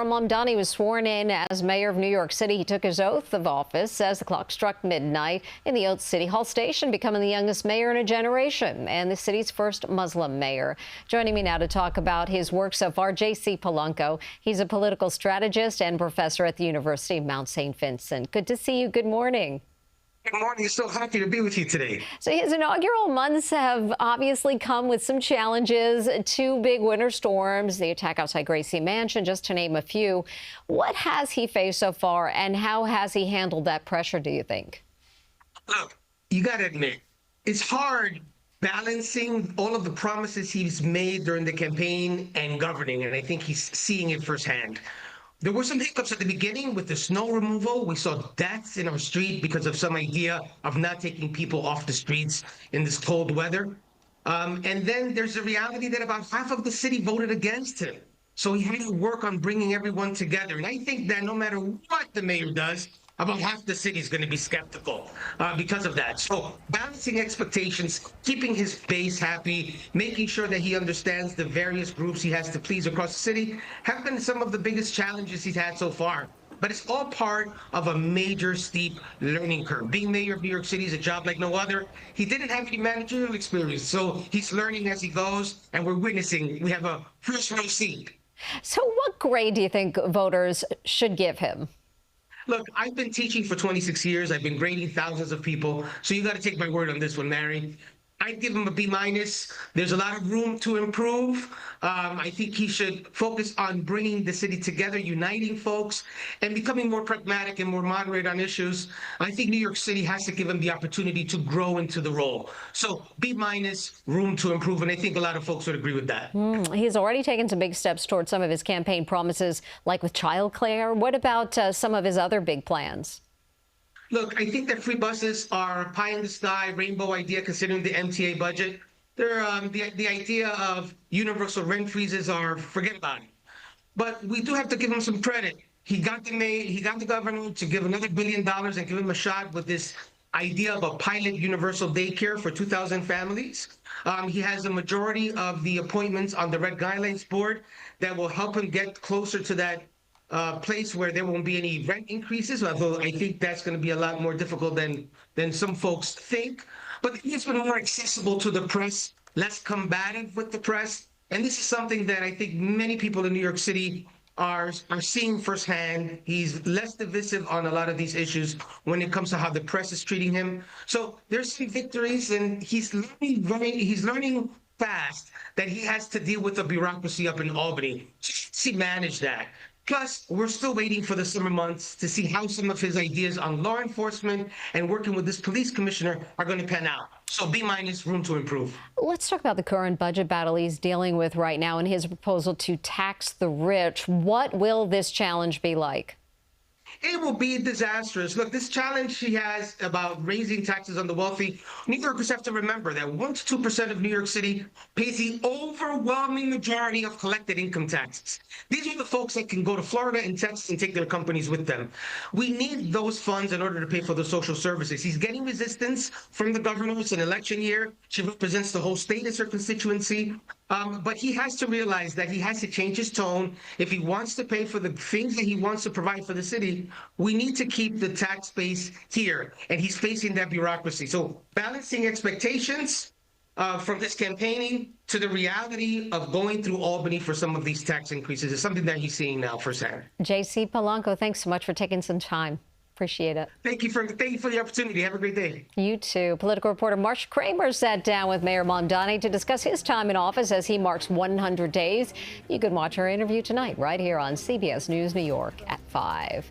Zohran Mamdani was sworn in as mayor of New York City. He took his oath of office as the clock struck midnight in the old City Hall station, becoming the youngest mayor in a generation and the city's first Muslim mayor. Joining me now to talk about his work so far, J.C. Polanco. He's a political strategist and professor at the University of Mount St. Vincent. Good to see you. Good morning. Good morning. So happy to be with you today. So his inaugural months have obviously come with some challenges. Two big winter storms, the attack outside Gracie Mansion, just to name a few. What has he faced so far, and how has he handled that pressure, do you think? Look, you got to admit, it's hard balancing all of the promises he's made during the campaign and governing, and I think he's seeing it firsthand. There were some hiccups at the beginning with the snow removal. We saw deaths in our street because of some idea of not taking people off the streets in this cold weather. And then there's the reality that about half of the city voted against him. So he had to work on bringing everyone together. And I think that no matter what the mayor does, about half the city is going to be skeptical because of that. So balancing expectations, keeping his base happy, making sure that he understands the various groups he has to please across the city have been some of the biggest challenges he's had so far. But it's all part of a major, steep learning curve. Being mayor of New York City is a job like no other. He didn't have any managerial experience, so he's learning as he goes, and we're witnessing. We have a first row seat. So what grade do you think voters should give him? Look, I've been teaching for 26 years. I've been grading thousands of people. So you got to take my word on this one, Mary. I'd give him a B-. There's a lot of room to improve. I think he should focus on bringing the city together, uniting folks, and becoming more pragmatic and more moderate on issues. I think New York City has to give him the opportunity to grow into the role. So B-, room to improve, and I think a lot of folks would agree with that. He's already taken some big steps towards some of his campaign promises, like with childcare. What about some of his other big plans? Look, I think that free buses are a pie in the sky, rainbow idea considering the MTA budget. They're the idea of universal rent freezes are forget about it. But we do have to give him some credit. He got the governor to give another $1 billion and give him a shot with this idea of a pilot universal daycare for 2,000 families. He has a majority of the appointments on the Red Guidelines Board that will help him get closer to that place where there won't be any rent increases, although I think that's going to be a lot more difficult than some folks think. But he's been more accessible to the press, less combative with the press. And this is something that I think many people in New York City are seeing firsthand. He's less divisive on a lot of these issues when it comes to how the press is treating him. So there's some victories, and he's learning fast that he has to deal with the bureaucracy up in Albany. Just to manage that. Plus, we're still waiting for the summer months to see how some of his ideas on law enforcement and working with this police commissioner are going to pan out. So B-, room to improve. Let's talk about the current budget battle he's dealing with right now and his proposal to tax the rich. What will this challenge be like? It will be disastrous. Look, this challenge he has about raising taxes on the wealthy, New Yorkers have to remember that 1% to 2% of New York City pays the overwhelming majority of collected income taxes. These are the folks that can go to Florida and Texas and take their companies with them. We need those funds in order to pay for the social services. He's getting resistance from the governor. It's an election year. She represents the whole state as her constituency. But he has to realize that he has to change his tone. If he wants to pay for the things that he wants to provide for the city, we need to keep the tax base here. And he's facing that bureaucracy. So balancing expectations from this campaigning to the reality of going through Albany for some of these tax increases is something that he's seeing now firsthand. J.C. Polanco, thanks so much for taking some time. Appreciate it. Thank you for the opportunity. Have a great day. You too. Political reporter Marsh Kramer sat down with Mayor Mamdani to discuss his time in office as he marks 100 days. You can watch our interview tonight right here on CBS News New York at 5.